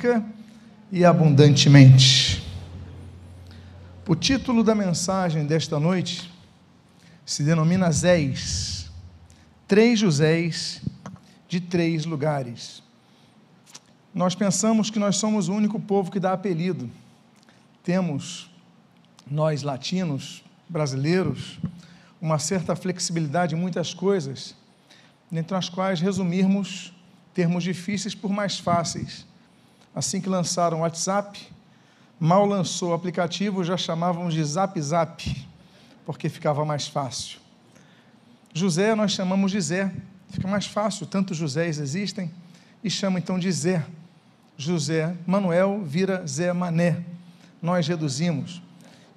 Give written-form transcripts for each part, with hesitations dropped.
rica e abundantemente. O título da mensagem desta noite se denomina Zés, 3 Josés de 3 lugares. Nós pensamos que nós somos o único povo que dá apelido. Temos, nós latinos, brasileiros, uma certa flexibilidade em muitas coisas, entre as quais resumirmos termos difíceis por mais fáceis. Assim que lançaram o WhatsApp, mal lançou o aplicativo, já chamávamos de Zap Zap, porque ficava mais fácil. José nós chamamos de Zé, fica mais fácil, tantos Josés existem, e chama então de Zé. José Manuel vira Zé Mané, nós reduzimos.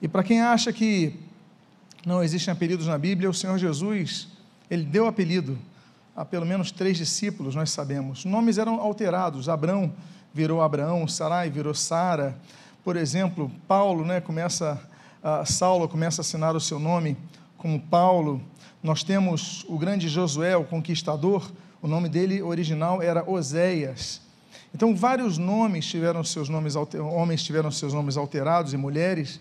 E para quem acha que não existem apelidos na Bíblia, o Senhor Jesus, ele deu apelido a pelo menos 3 discípulos, nós sabemos. Nomes eram alterados, Abrão virou Abraão, Sarai virou Sara. Por exemplo, Paulo, Saulo começa a assinar o seu nome como Paulo. Nós temos o grande Josué, o conquistador, o nome dele original era Oséias. Então, vários nomes tiveram seus nomes, homens tiveram seus nomes alterados e mulheres,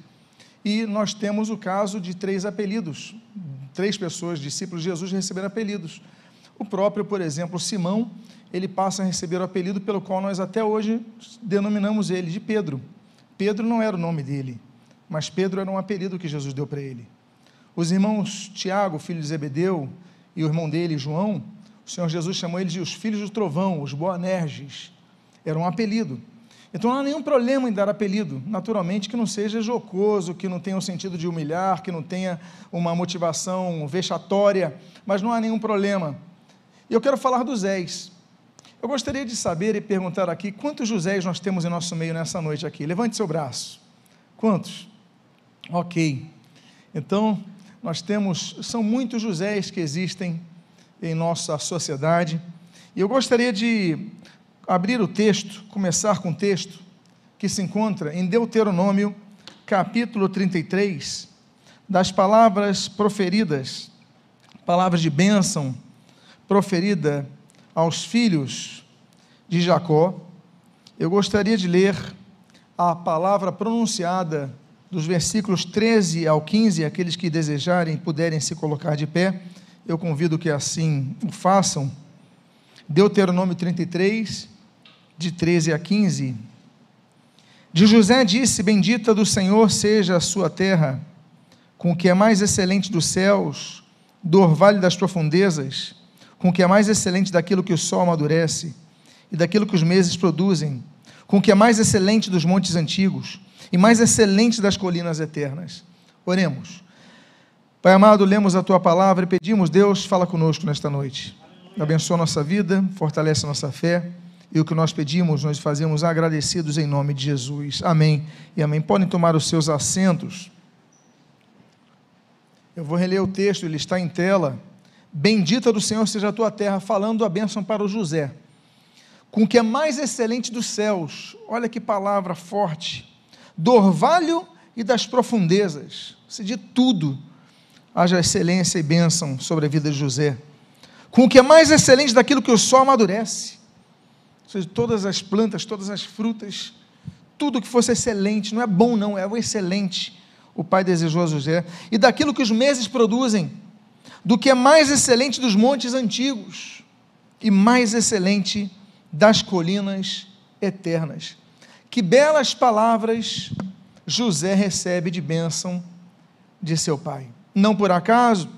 e nós temos o caso de 3 apelidos, 3 pessoas, discípulos de Jesus, receberam apelidos. O próprio, por exemplo, Simão, ele passa a receber o apelido pelo qual nós até hoje denominamos ele de Pedro. Pedro não era o nome dele, mas Pedro era um apelido que Jesus deu para ele. Os irmãos Tiago, filho de Zebedeu, e o irmão dele, João, o Senhor Jesus chamou eles de os filhos do trovão, os Boanerges, era um apelido. Então não há nenhum problema em dar apelido, naturalmente que não seja jocoso, que não tenha o sentido de humilhar, que não tenha uma motivação vexatória, mas não há nenhum problema. E eu quero falar dos Zés. Eu gostaria de saber e perguntar aqui, quantos Josés nós temos em nosso meio nessa noite aqui? Levante seu braço. Quantos? Ok. Então, são muitos Josés que existem em nossa sociedade. E eu gostaria de abrir o texto, começar com o texto que se encontra em Deuteronômio, capítulo 33, das palavras proferidas, palavras de bênção, proferida aos filhos de Jacó. Eu gostaria de ler a palavra pronunciada dos versículos 13 ao 15, aqueles que desejarem, puderem se colocar de pé, eu convido que assim o façam. Deuteronômio 33, de 13 a 15. De José disse: bendita do Senhor seja a sua terra, com o que é mais excelente dos céus, do orvalho das profundezas, com o que é mais excelente daquilo que o sol amadurece, e daquilo que os meses produzem, com o que é mais excelente dos montes antigos, e mais excelente das colinas eternas. Oremos. Pai amado, lemos a Tua palavra e pedimos, Deus, fala conosco nesta noite. Abençoa a nossa vida, fortalece a nossa fé, e o que nós pedimos, nós fazemos agradecidos em nome de Jesus. Amém e amém. Podem tomar os seus assentos. Eu vou reler o texto, ele está em tela. Bendita do Senhor seja a tua terra, falando a bênção para o José, com o que é mais excelente dos céus. Olha que palavra forte. Do orvalho e das profundezas, se de tudo haja excelência e bênção sobre a vida de José, com o que é mais excelente daquilo que o sol amadurece, ou seja, todas as plantas, todas as frutas, tudo que fosse excelente, não é bom não, é o excelente, o Pai desejou a José, e daquilo que os meses produzem, do que é mais excelente dos montes antigos, e mais excelente das colinas eternas. Que belas palavras José recebe de bênção de seu pai. Não por acaso,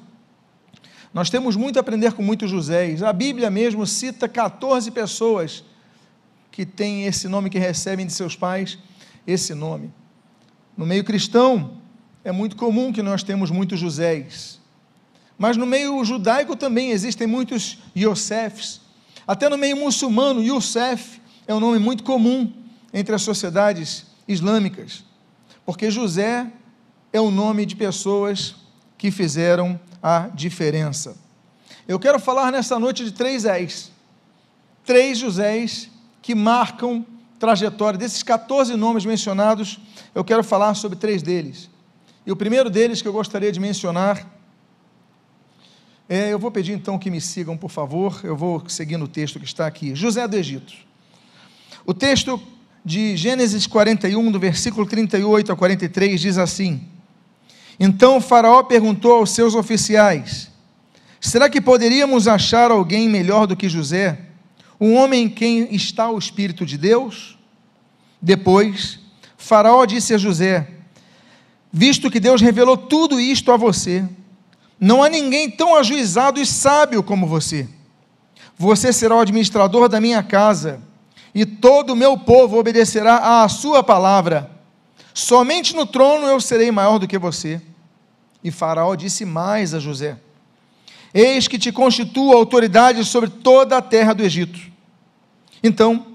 nós temos muito a aprender com muitos Josés. A Bíblia mesmo cita 14 pessoas que têm esse nome, que recebem de seus pais esse nome. No meio cristão, é muito comum que nós temos muitos Josés. Mas no meio judaico também existem muitos Yosefs. Até no meio muçulmano, Youssef é um nome muito comum entre as sociedades islâmicas, porque José é o nome de pessoas que fizeram a diferença. Eu quero falar nessa noite de 3 Zés, 3 Josés que marcam trajetória. Desses 14 nomes mencionados, eu quero falar sobre 3 deles. E o primeiro deles que eu gostaria de mencionar eu vou pedir então que me sigam, por favor, eu vou seguir no texto que está aqui. José do Egito. O texto de Gênesis 41, do versículo 38 a 43, diz assim: Então Faraó perguntou aos seus oficiais: será que poderíamos achar alguém melhor do que José, um homem em quem está o Espírito de Deus? Depois, Faraó disse a José: visto que Deus revelou tudo isto a você, não há ninguém tão ajuizado e sábio como você. Você será o administrador da minha casa, e todo o meu povo obedecerá à sua palavra. Somente no trono eu serei maior do que você. E Faraó disse mais a José: eis que te constituo autoridade sobre toda a terra do Egito. Então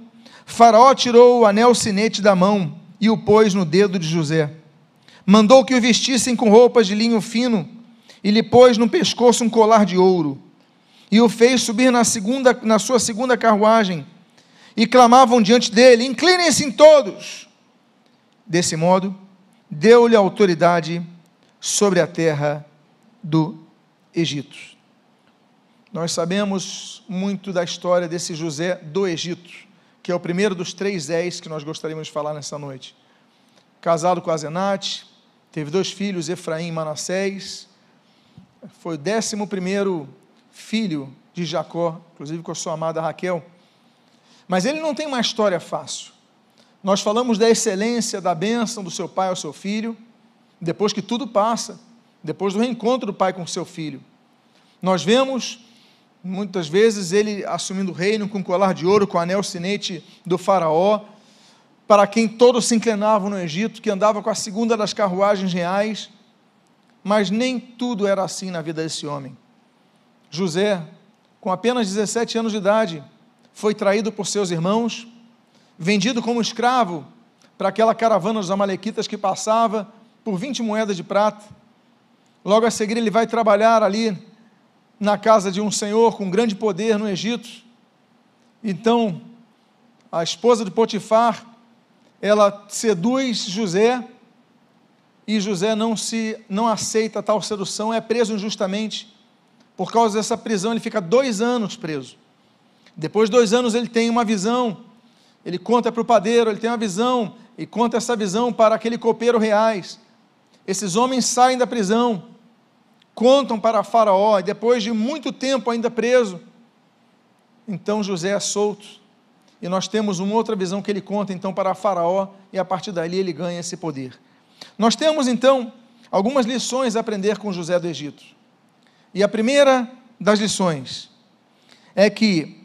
Faraó tirou o anel sinete da mão e o pôs no dedo de José. Mandou que o vestissem com roupas de linho fino e lhe pôs no pescoço um colar de ouro. E o fez subir na sua segunda carruagem. E clamavam diante dele: inclinem-se todos. Desse modo, deu-lhe autoridade sobre a terra do Egito. Nós sabemos muito da história desse José do Egito, que é o primeiro dos 3 Zés que nós gostaríamos de falar nessa noite. Casado com Azenate, teve 2 filhos, Efraim e Manassés, foi o 11º filho de Jacó, inclusive com a sua amada Raquel. Mas ele não tem uma história fácil. Nós falamos da excelência, da bênção do seu pai ao seu filho, depois que tudo passa, depois do reencontro do pai com o seu filho. Nós vemos, muitas vezes, ele assumindo o reino com colar de ouro, com o anel sinete do faraó, para quem todos se inclinavam no Egito, que andava com a segunda das carruagens reais, mas nem tudo era assim na vida desse homem. José, com apenas 17 anos de idade, foi traído por seus irmãos, vendido como escravo para aquela caravana dos amalequitas que passava por 20 moedas de prata. Logo a seguir ele vai trabalhar ali na casa de um senhor com grande poder no Egito. Então a esposa de Potifar, ela seduz José, e José não aceita tal sedução, é preso injustamente. Por causa dessa prisão ele fica 2 anos preso. Depois de 2 anos ele tem uma visão, ele conta para o padeiro, ele tem uma visão, e conta essa visão para aquele copeiro reais. Esses homens saem da prisão, contam para Faraó, e depois de muito tempo ainda preso, então José é solto, e nós temos uma outra visão que ele conta então para Faraó, e a partir dali ele ganha esse poder. Nós temos então algumas lições a aprender com José do Egito, e a primeira das lições é que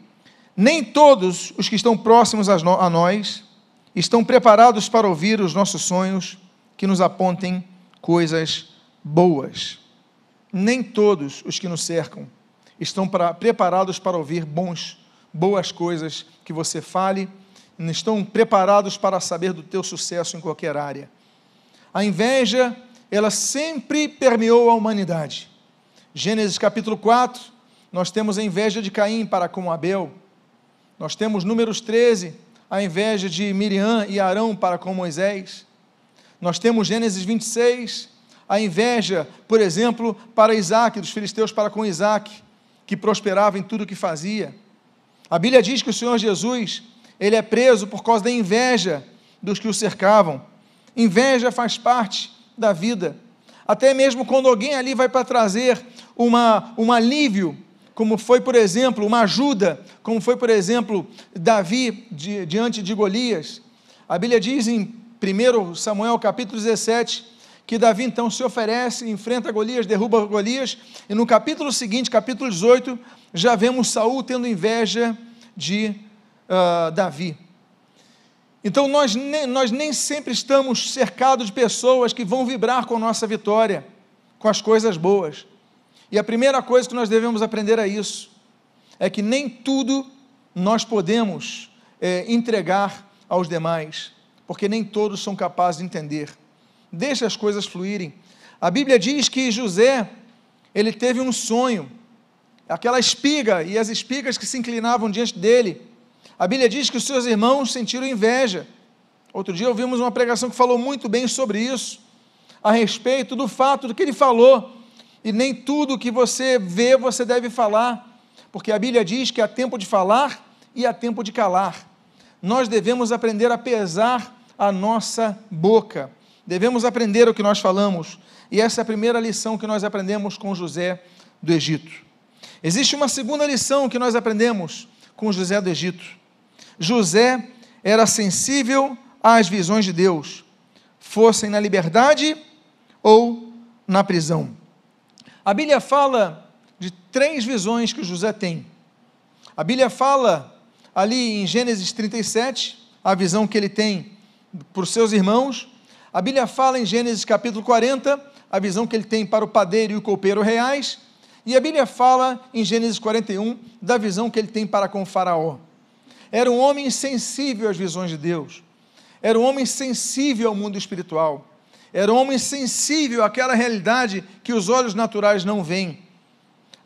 nem todos os que estão próximos a nós estão preparados para ouvir os nossos sonhos que nos apontem coisas boas. Nem todos os que nos cercam estão preparados para ouvir boas coisas que você fale, não estão preparados para saber do teu sucesso em qualquer área. A inveja, ela sempre permeou a humanidade. Gênesis capítulo 4, nós temos a inveja de Caim para com Abel. Nós temos Números 13, a inveja de Miriam e Arão para com Moisés. Nós temos Gênesis 26, a inveja, por exemplo, para Isaac, dos filisteus para com Isaac, que prosperava em tudo o que fazia. A Bíblia diz que o Senhor Jesus, ele é preso por causa da inveja dos que o cercavam. Inveja faz parte da vida. Até mesmo quando alguém ali vai para trazer um alívio, como foi, por exemplo, uma ajuda, como foi, por exemplo, Davi diante de Golias. A Bíblia diz em 1 Samuel capítulo 17, que Davi então se oferece, enfrenta Golias, derruba Golias, e no capítulo seguinte, capítulo 18, já vemos Saul tendo inveja de Davi. Então nós nem sempre estamos cercados de pessoas que vão vibrar com a nossa vitória, com as coisas boas. E a primeira coisa que nós devemos aprender é isso, é que nem tudo nós podemos entregar aos demais, porque nem todos são capazes de entender. Deixa as coisas fluírem. A Bíblia diz que José, ele teve um sonho, aquela espiga e as espigas que se inclinavam diante dele. A Bíblia diz que os seus irmãos sentiram inveja. Outro dia ouvimos uma pregação que falou muito bem sobre isso, a respeito do fato do que ele falou. E nem tudo que você vê, você deve falar, porque a Bíblia diz que há tempo de falar e há tempo de calar. nós devemos aprender a pesar a nossa boca, devemos aprender o que nós falamos, e essa é a primeira lição que nós aprendemos com José do Egito. Existe uma segunda lição que nós aprendemos com José do Egito. José era sensível às visões de Deus, fossem na liberdade ou na prisão. A Bíblia fala de 3 visões que José tem. A Bíblia fala ali em Gênesis 37, a visão que ele tem para os seus irmãos. A Bíblia fala em Gênesis capítulo 40, a visão que ele tem para o padeiro e o copeiro reais. E a Bíblia fala em Gênesis 41, da visão que ele tem para com o faraó. Era um homem sensível às visões de Deus. Era um homem sensível ao mundo espiritual. Era um homem sensível àquela realidade que os olhos naturais não veem.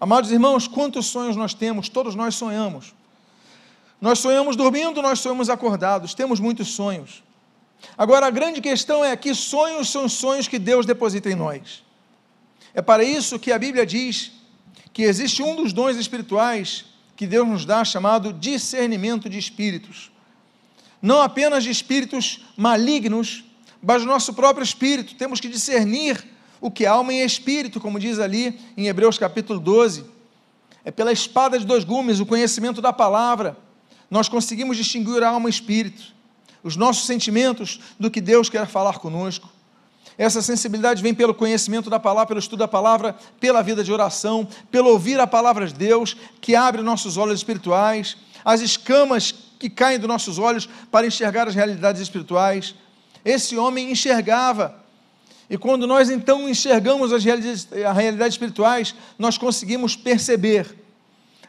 Amados irmãos, quantos sonhos nós temos? Todos nós sonhamos. Nós sonhamos dormindo, nós sonhamos acordados, temos muitos sonhos. Agora, a grande questão é que sonhos são sonhos que Deus deposita em nós. É para isso que a Bíblia diz que existe um dos dons espirituais que Deus nos dá, chamado discernimento de espíritos. Não apenas de espíritos malignos, mas do nosso próprio espírito. Temos que discernir o que é alma e espírito, como diz ali em Hebreus capítulo 12. É pela espada de 2 gumes, o conhecimento da palavra, nós conseguimos distinguir a alma e espírito, os nossos sentimentos do que Deus quer falar conosco. Essa sensibilidade vem pelo conhecimento da palavra, pelo estudo da palavra, pela vida de oração, pelo ouvir a palavra de Deus, que abre nossos olhos espirituais, as escamas que caem dos nossos olhos para enxergar as realidades espirituais. Esse homem enxergava, e quando nós então enxergamos as realidades espirituais, nós conseguimos perceber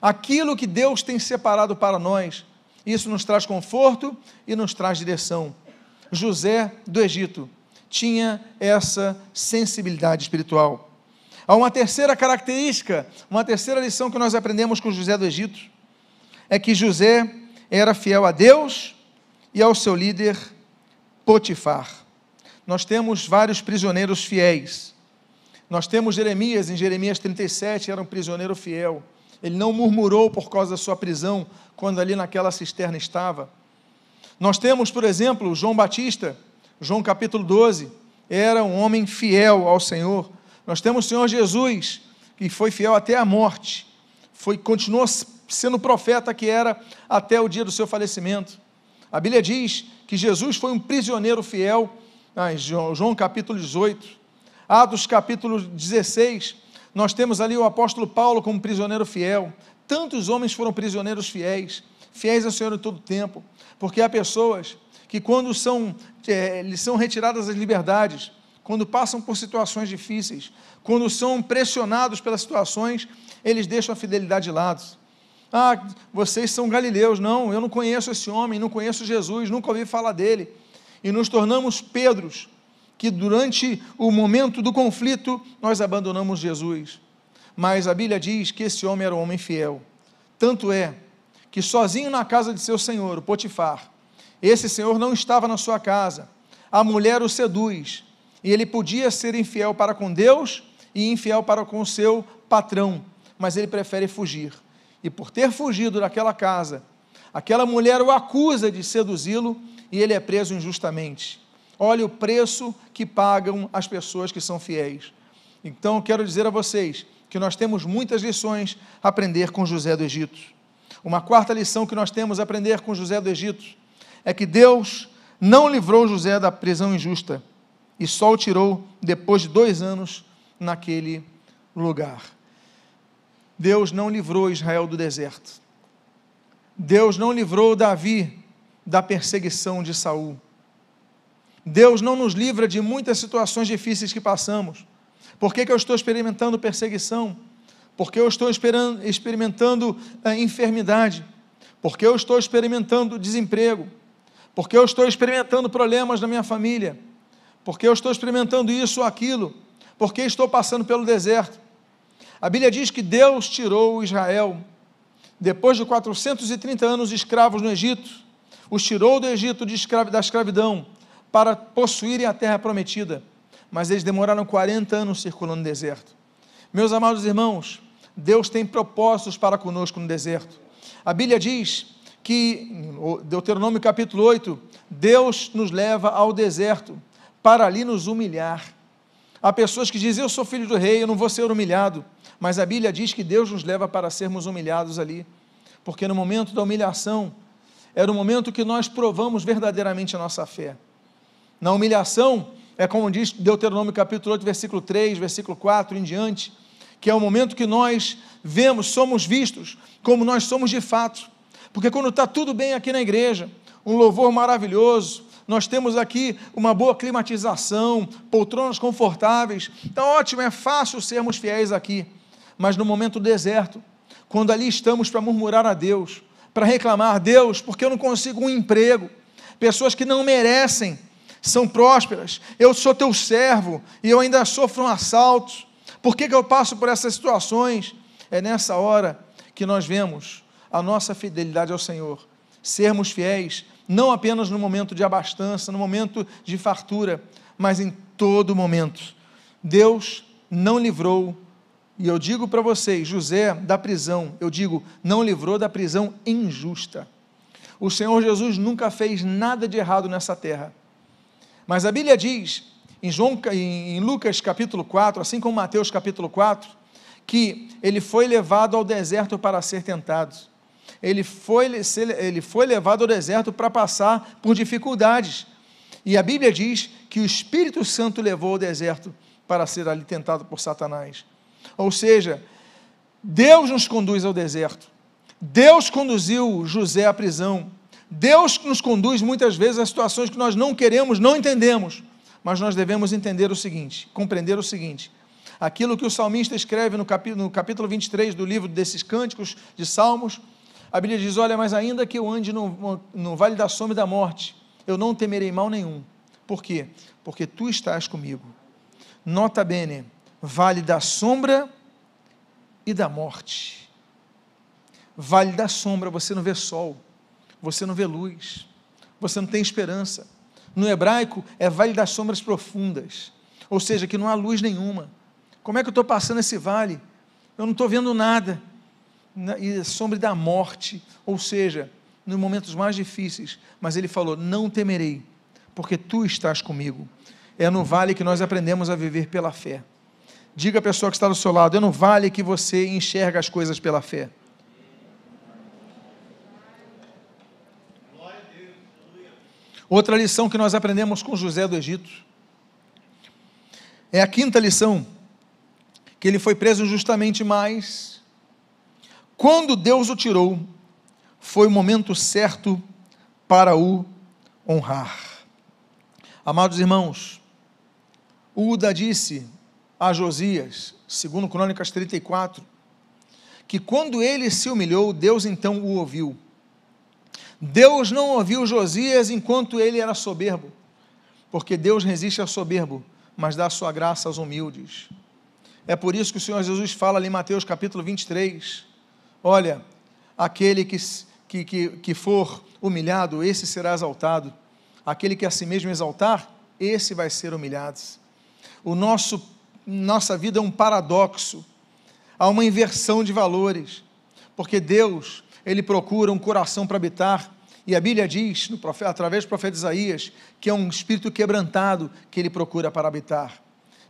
aquilo que Deus tem separado para nós. Isso nos traz conforto e nos traz direção. José do Egito tinha essa sensibilidade espiritual. Há uma terceira característica, uma terceira lição que nós aprendemos com José do Egito, é que José era fiel a Deus e ao seu líder Potifar. Nós temos vários prisioneiros fiéis. Nós temos Jeremias, em Jeremias 37, era um prisioneiro fiel. Ele não murmurou por causa da sua prisão, quando ali naquela cisterna estava. Nós temos, por exemplo, João Batista, João capítulo 12, era um homem fiel ao Senhor. Nós temos o Senhor Jesus, que foi fiel até a morte, continuou sendo profeta que era até o dia do seu falecimento. A Bíblia diz que Jesus foi um prisioneiro fiel, João capítulo 18, Atos capítulo 16, nós temos ali o apóstolo Paulo como prisioneiro fiel. Tantos homens foram prisioneiros fiéis ao Senhor em todo o tempo, porque há pessoas que quando eles são retiradas das liberdades, quando passam por situações difíceis, quando são pressionados pelas situações, eles deixam a fidelidade de lado. Vocês são galileus. Não, eu não conheço esse homem, não conheço Jesus, nunca ouvi falar dele. E nos tornamos Pedros, que durante o momento do conflito, nós abandonamos Jesus. Mas a Bíblia diz que esse homem era um homem fiel. Tanto é que sozinho na casa de seu senhor, o Potifar, esse senhor não estava na sua casa, a mulher o seduz, e ele podia ser infiel para com Deus e infiel para com o seu patrão, mas ele prefere fugir. E por ter fugido daquela casa, aquela mulher o acusa de seduzi-lo e ele é preso injustamente. Olha o preço que pagam as pessoas que são fiéis. Então, quero dizer a vocês que nós temos muitas lições a aprender com José do Egito. Uma quarta lição que nós temos a aprender com José do Egito é que Deus não livrou José da prisão injusta e só o tirou depois de 2 anos naquele lugar. Deus não livrou Israel do deserto. Deus não livrou Davi da perseguição de Saul. Deus não nos livra de muitas situações difíceis que passamos. Por que eu estou experimentando perseguição? Porque eu estou experimentando enfermidade? Porque eu estou experimentando desemprego? Porque eu estou experimentando problemas na minha família? Porque eu estou experimentando isso ou aquilo? Porque estou passando pelo deserto? A Bíblia diz que Deus tirou Israel, depois de 430 anos escravos no Egito, os tirou do Egito da escravidão, para possuírem a terra prometida, mas eles demoraram 40 anos circulando no deserto. Meus amados irmãos, Deus tem propósitos para conosco no deserto. A Bíblia diz que, Deuteronômio capítulo 8, Deus nos leva ao deserto para ali nos humilhar. Há pessoas que dizem, eu sou filho do rei, eu não vou ser humilhado, mas a Bíblia diz que Deus nos leva para sermos humilhados ali, porque no momento da humilhação, era o momento que nós provamos verdadeiramente a nossa fé. Na humilhação, é como diz Deuteronômio capítulo 8, versículo 3, versículo 4 em diante, que é o momento que nós vemos, somos vistos como nós somos de fato, porque quando está tudo bem aqui na igreja, um louvor maravilhoso, nós temos aqui uma boa climatização, poltronas confortáveis, então ótimo, é fácil sermos fiéis aqui, mas no momento do deserto, quando ali estamos para murmurar a Deus, para reclamar, Deus, porque eu não consigo um emprego, pessoas que não merecem, são prósperas, eu sou teu servo, e eu ainda sofro um assalto, por que eu passo por essas situações? É nessa hora que nós vemos a nossa fidelidade ao Senhor, sermos fiéis, não apenas no momento de abastança, no momento de fartura, mas em todo momento. Deus não livrou, e eu digo para vocês, José da prisão, eu digo, não livrou da prisão injusta. O Senhor Jesus nunca fez nada de errado nessa terra, mas a Bíblia diz, em Lucas capítulo 4, assim como Mateus capítulo 4, que ele foi levado ao deserto para ser tentado. Ele foi levado ao deserto para passar por dificuldades. E a Bíblia diz que o Espírito Santo levou ao deserto para ser ali tentado por Satanás. Ou seja, Deus nos conduz ao deserto. Deus conduziu José à prisão. Deus nos conduz muitas vezes a situações que nós não queremos, não entendemos. Mas nós devemos entender o seguinte, compreender o seguinte, aquilo que o salmista escreve no capítulo 23 do livro desses cânticos de Salmos, a Bíblia diz, olha, mas ainda que eu ande no vale da sombra e da morte, eu não temerei mal nenhum. Por quê? Porque tu estás comigo. Nota bene, vale da sombra e da morte. Vale da sombra, você não vê sol, você não vê luz, você não tem esperança. No hebraico, é vale das sombras profundas, ou seja, que não há luz nenhuma. Como é que eu estou passando esse vale? Eu não estou vendo nada. E sombra da morte, ou seja, nos momentos mais difíceis, mas ele falou, não temerei, porque tu estás comigo. É no vale que nós aprendemos a viver pela fé. Diga à pessoa que está do seu lado, é no vale que você enxerga as coisas pela fé. Outra lição que nós aprendemos com José do Egito, é a quinta lição, que ele foi preso injustamente, mas quando Deus o tirou, foi o momento certo para o honrar. Amados irmãos, Uda disse a Josias, segundo Crônicas 34, que quando ele se humilhou, Deus então o ouviu. Deus não ouviu Josias enquanto ele era soberbo, porque Deus resiste ao soberbo, mas dá a sua graça aos humildes. É por isso que o Senhor Jesus fala ali em Mateus capítulo 23, olha, aquele que for humilhado, esse será exaltado, aquele que a si mesmo exaltar, esse vai ser humilhado. Nossa vida é um paradoxo, há uma inversão de valores, porque Deus, Ele procura um coração para habitar, e a Bíblia diz, através do profeta Isaías, que é um espírito quebrantado que Ele procura para habitar.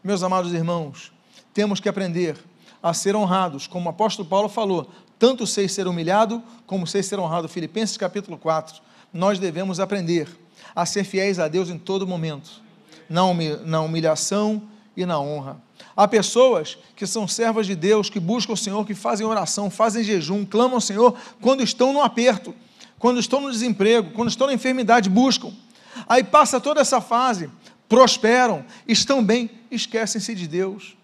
Meus amados irmãos, temos que aprender a ser honrados, como o apóstolo Paulo falou, tanto sei ser humilhado, como sei ser honrado. Filipenses capítulo 4, nós devemos aprender a ser fiéis a Deus em todo momento, na humilhação e na honra. Há pessoas que são servas de Deus, que buscam o Senhor, que fazem oração, fazem jejum, clamam ao Senhor, quando estão no aperto, quando estão no desemprego, quando estão na enfermidade, buscam. Aí passa toda essa fase, prosperam, estão bem, esquecem-se de Deus,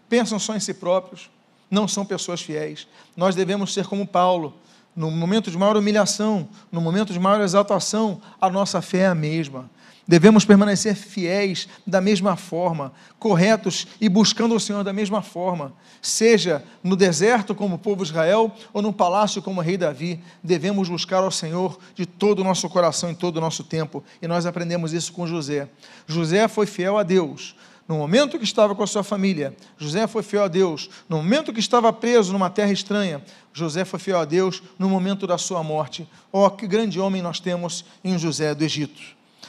pensam só em si próprios, não são pessoas fiéis. Nós devemos ser como Paulo, no momento de maior humilhação, no momento de maior exaltação, a nossa fé é a mesma. Devemos permanecer fiéis da mesma forma, corretos e buscando o Senhor da mesma forma, seja no deserto como o povo de Israel ou no palácio como o rei Davi, devemos buscar ao Senhor de todo o nosso coração, em todo o nosso tempo, e nós aprendemos isso com José. José foi fiel a Deus, No momento que estava com a sua família, José foi fiel a Deus. No momento que estava preso numa terra estranha, José foi fiel a Deus. No momento da sua morte, que grande homem nós temos em José do Egito.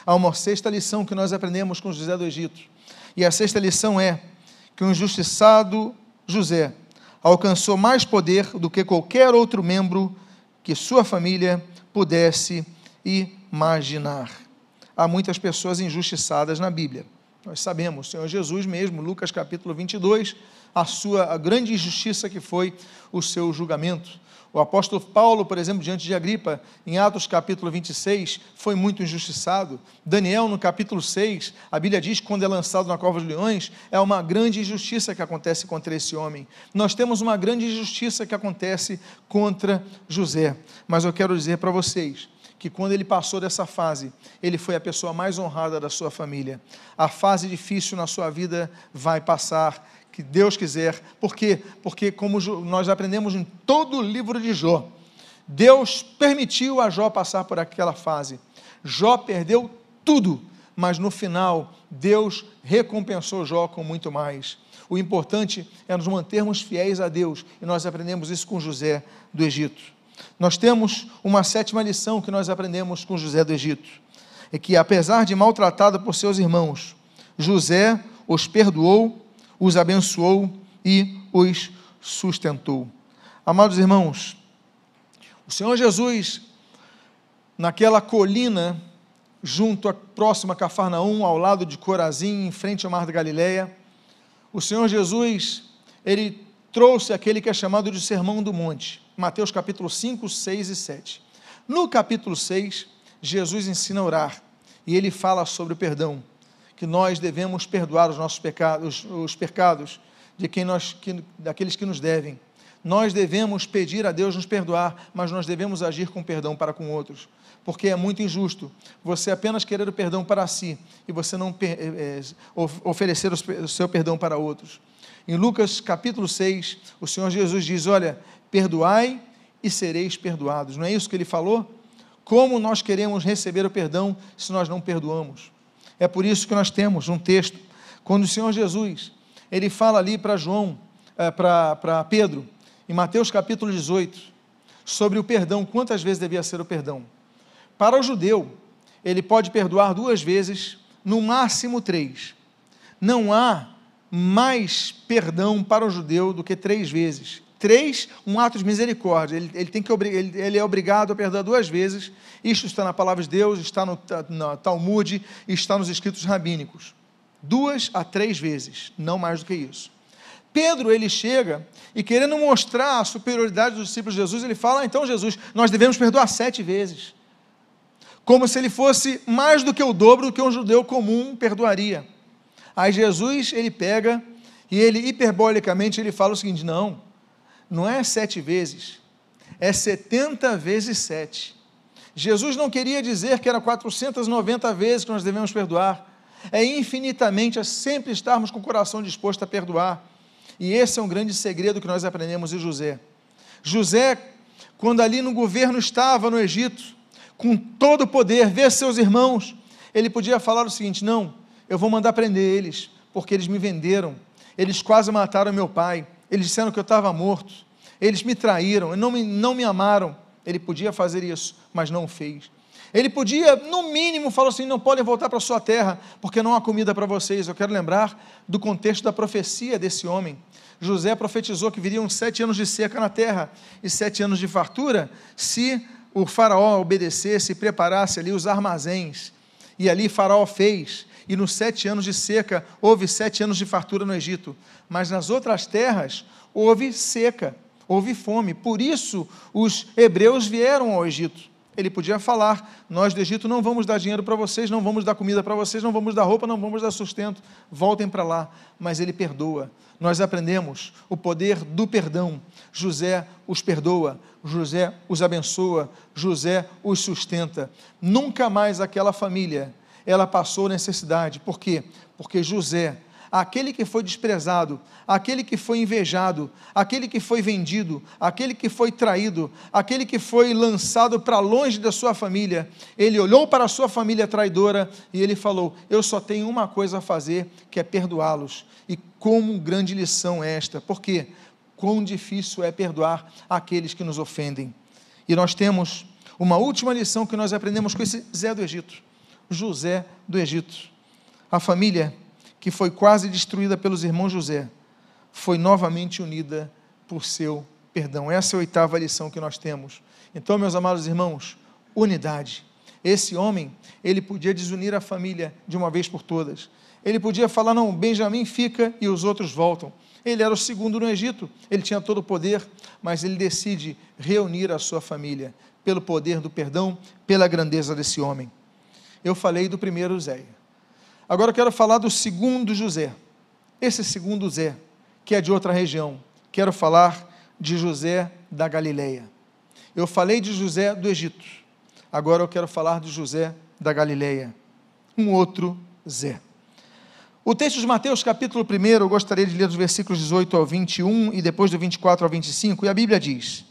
Há uma sexta lição que nós aprendemos com José do Egito. E a sexta lição é que o injustiçado José alcançou mais poder do que qualquer outro membro que sua família pudesse imaginar. Há muitas pessoas injustiçadas na Bíblia. Nós sabemos, o Senhor Jesus mesmo, Lucas capítulo 22, a grande injustiça que foi o seu julgamento. O apóstolo Paulo, por exemplo, diante de Agripa, em Atos capítulo 26, foi muito injustiçado. Daniel, no capítulo 6, a Bíblia diz que quando é lançado na cova dos leões, é uma grande injustiça que acontece contra esse homem. Nós temos uma grande injustiça que acontece contra José. Mas eu quero dizer para vocês, que quando ele passou dessa fase, ele foi a pessoa mais honrada da sua família. A fase difícil na sua vida vai passar, que Deus quiser. Por quê? Porque como nós aprendemos em todo o livro de Jó, Deus permitiu a Jó passar por aquela fase. Jó perdeu tudo, mas no final, Deus recompensou Jó com muito mais. O importante é nos mantermos fiéis a Deus, e nós aprendemos isso com José do Egito. Nós temos uma sétima lição que nós aprendemos com José do Egito, é que apesar de maltratado por seus irmãos, José os perdoou, os abençoou e os sustentou. Amados irmãos, o Senhor Jesus, naquela colina, junto à próxima Cafarnaum, ao lado de Corazim, em frente ao mar da Galileia, o Senhor Jesus, ele trouxe aquele que é chamado de Sermão do Monte, Mateus capítulo 5, 6 e 7. No capítulo 6, Jesus ensina a orar, e ele fala sobre o perdão, que nós devemos perdoar os nossos pecados, os pecados daqueles que nos devem. Nós devemos pedir a Deus nos perdoar, mas nós devemos agir com perdão para com outros, porque é muito injusto você apenas querer o perdão para si, e você não oferecer o seu perdão para outros. Em Lucas capítulo 6, o Senhor Jesus diz, olha, perdoai e sereis perdoados. Não é isso que ele falou? Como nós queremos receber o perdão se nós não perdoamos? É por isso que nós temos um texto, quando o Senhor Jesus, ele fala ali para para Pedro, em Mateus capítulo 18, sobre o perdão, quantas vezes devia ser o perdão. Para o judeu, ele pode perdoar 2 vezes, no máximo 3. Não há mais perdão para o judeu do que 3 vezes. 3, um ato de misericórdia. Ele é obrigado a perdoar 2 vezes. Isto está na palavra de Deus, está no Talmud, está nos escritos rabínicos. 2 a 3 vezes, não mais do que isso. Pedro, ele chega e, querendo mostrar a superioridade dos discípulos de Jesus, ele fala, então Jesus, nós devemos perdoar 7 vezes. Como se ele fosse mais do que o dobro do que um judeu comum perdoaria. Aí Jesus, ele pega e ele, hiperbolicamente, ele fala o seguinte, não é 7 vezes, é 70 vezes 7. Jesus não queria dizer que era 490 vezes que nós devemos perdoar, é infinitamente, é sempre estarmos com o coração disposto a perdoar, e esse é um grande segredo que nós aprendemos de José. José, quando ali no governo estava no Egito, com todo o poder, ver seus irmãos, ele podia falar o seguinte, não, eu vou mandar prender eles, porque eles me venderam, eles quase mataram meu pai, eles disseram que eu estava morto, eles me traíram, não me amaram. Ele podia fazer isso, mas não fez. Ele podia, no mínimo, falar assim, não podem voltar para a sua terra, porque não há comida para vocês. Eu quero lembrar do contexto da profecia desse homem. José profetizou que viriam 7 anos de seca na terra, e 7 anos de fartura, se o faraó obedecesse e preparasse ali os armazéns, e ali faraó fez, e nos 7 anos de seca, houve 7 anos de fartura no Egito, mas nas outras terras, houve seca, houve fome, por isso os hebreus vieram ao Egito. Ele podia falar, nós do Egito não vamos dar dinheiro para vocês, não vamos dar comida para vocês, não vamos dar roupa, não vamos dar sustento, voltem para lá, mas ele perdoa. Nós aprendemos o poder do perdão. José os perdoa, José os abençoa, José os sustenta. Nunca mais aquela família, ela passou necessidade. Por quê? Porque José, aquele que foi desprezado, aquele que foi invejado, aquele que foi vendido, aquele que foi traído, aquele que foi lançado para longe da sua família, ele olhou para a sua família traidora e ele falou: eu só tenho uma coisa a fazer, que é perdoá-los. E como grande lição é esta, porque quão difícil é perdoar aqueles que nos ofendem. E nós temos uma última lição que nós aprendemos com esse Zé do Egito, José do Egito. A família que foi quase destruída pelos irmãos José, foi novamente unida por seu perdão. Essa é a oitava lição que nós temos. Então, meus amados irmãos, unidade. Esse homem, ele podia desunir a família de uma vez por todas. Ele podia falar: não, Benjamim fica e os outros voltam. Ele era o segundo no Egito, ele tinha todo o poder, mas ele decide reunir a sua família, pelo poder do perdão, pela grandeza desse homem. Eu falei do primeiro José. Agora eu quero falar do segundo José. Esse segundo Zé, que é de outra região. Quero falar de José da Galileia. Eu falei de José do Egito. Agora eu quero falar de José da Galileia. Um outro Zé. O texto de Mateus, capítulo 1, eu gostaria de ler dos versículos 18 ao 21 e depois do 24 ao 25, e a Bíblia diz: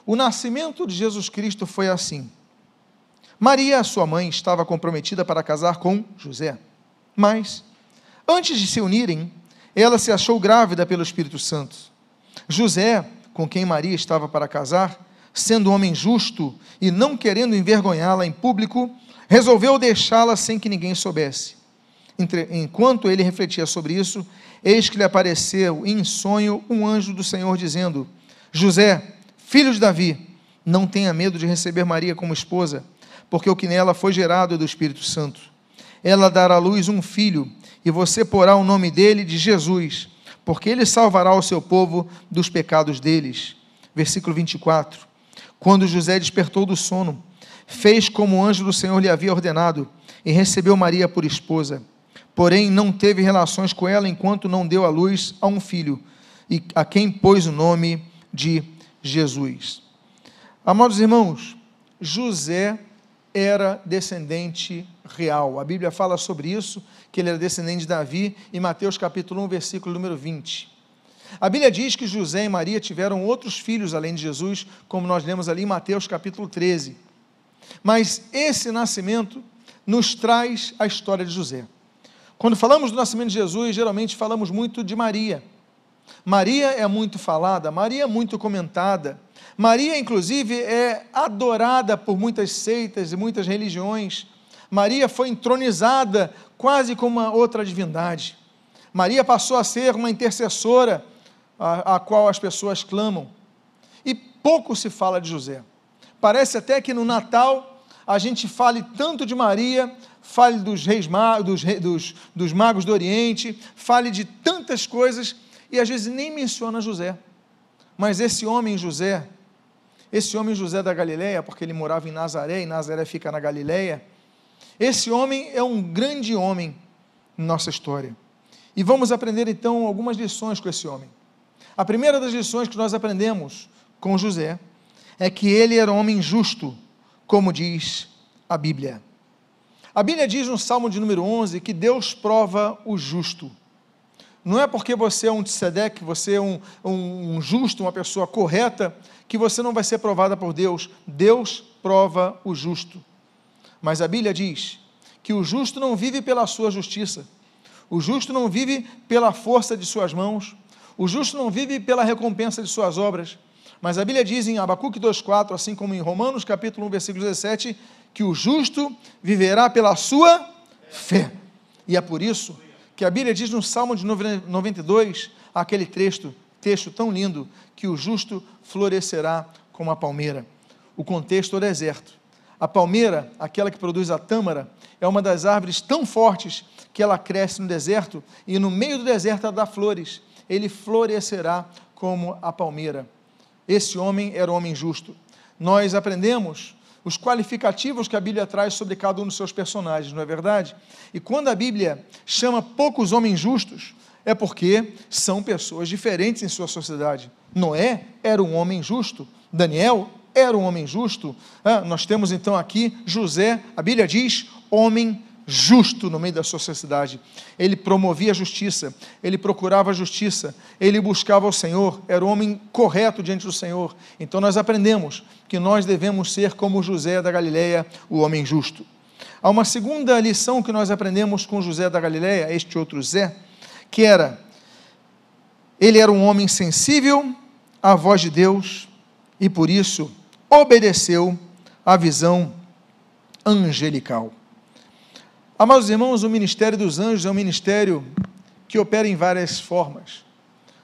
o nascimento de Jesus Cristo foi assim. Maria, sua mãe, estava comprometida para casar com José, mas, antes de se unirem, ela se achou grávida pelo Espírito Santo. José, com quem Maria estava para casar, sendo um homem justo e não querendo envergonhá-la em público, resolveu deixá-la sem que ninguém soubesse. Enquanto ele refletia sobre isso, eis que lhe apareceu em sonho um anjo do Senhor, dizendo: José, filho de Davi, não tenha medo de receber Maria como esposa, porque o que nela foi gerado é do Espírito Santo. Ela dará à luz um filho, e você porá o nome dele de Jesus, porque ele salvará o seu povo dos pecados deles. Versículo 24. Quando José despertou do sono, fez como o anjo do Senhor lhe havia ordenado, e recebeu Maria por esposa. Porém, não teve relações com ela enquanto não deu à luz a um filho, e a quem pôs o nome de Jesus. Amados irmãos, José era descendente real. A Bíblia fala sobre isso, que ele era descendente de Davi, em Mateus capítulo 1, versículo número 20. A Bíblia diz que José e Maria tiveram outros filhos além de Jesus, como nós lemos ali em Mateus capítulo 13. Mas esse nascimento nos traz a história de José. Quando falamos do nascimento de Jesus, geralmente falamos muito de Maria. Maria é muito falada, Maria é muito comentada. Maria, inclusive, é adorada por muitas seitas e muitas religiões. Maria foi entronizada quase como uma outra divindade. Maria passou a ser uma intercessora a qual as pessoas clamam. E pouco se fala de José. Parece até que no Natal a gente fale tanto de Maria, fale dos reis dos magos do Oriente, fale de tantas coisas e às vezes nem menciona José. Mas esse homem José da Galileia, porque ele morava em Nazaré, e Nazaré fica na Galileia, esse homem é um grande homem em nossa história. E vamos aprender então algumas lições com esse homem. A primeira das lições que nós aprendemos com José é que ele era um homem justo, como diz a Bíblia. A Bíblia diz no Salmo de número 11 que Deus prova o justo. Não é porque você é um tzedek, você é um justo, uma pessoa correta, que você não vai ser provada por Deus. Deus prova o justo. Mas a Bíblia diz que o justo não vive pela sua justiça. O justo não vive pela força de suas mãos. O justo não vive pela recompensa de suas obras. Mas a Bíblia diz em Abacuque 2,4, assim como em Romanos capítulo 1, versículo 17, que o justo viverá pela sua fé. E é por isso que a Bíblia diz no Salmo de 92, aquele texto tão lindo, que o justo florescerá como a palmeira. O contexto é o deserto. A palmeira, aquela que produz a tâmara, é uma das árvores tão fortes que ela cresce no deserto e no meio do deserto ela dá flores. Ele florescerá como a palmeira. Esse homem era um homem justo. Nós aprendemos os qualificativos que a Bíblia traz sobre cada um dos seus personagens, não é verdade? E quando a Bíblia chama poucos homens justos, é porque são pessoas diferentes em sua sociedade. Noé era um homem justo, Daniel era um homem justo, nós temos então aqui José, a Bíblia diz, homem justo no meio da sociedade. Ele promovia a justiça, ele procurava a justiça, ele buscava o Senhor, era o homem correto diante do Senhor. Então nós aprendemos que nós devemos ser como José da Galileia, o homem justo. Há uma segunda lição que nós aprendemos com José da Galileia, este outro Zé, que ele era um homem sensível à voz de Deus e por isso obedeceu à visão angelical. Amados irmãos, o ministério dos anjos é um ministério que opera em várias formas.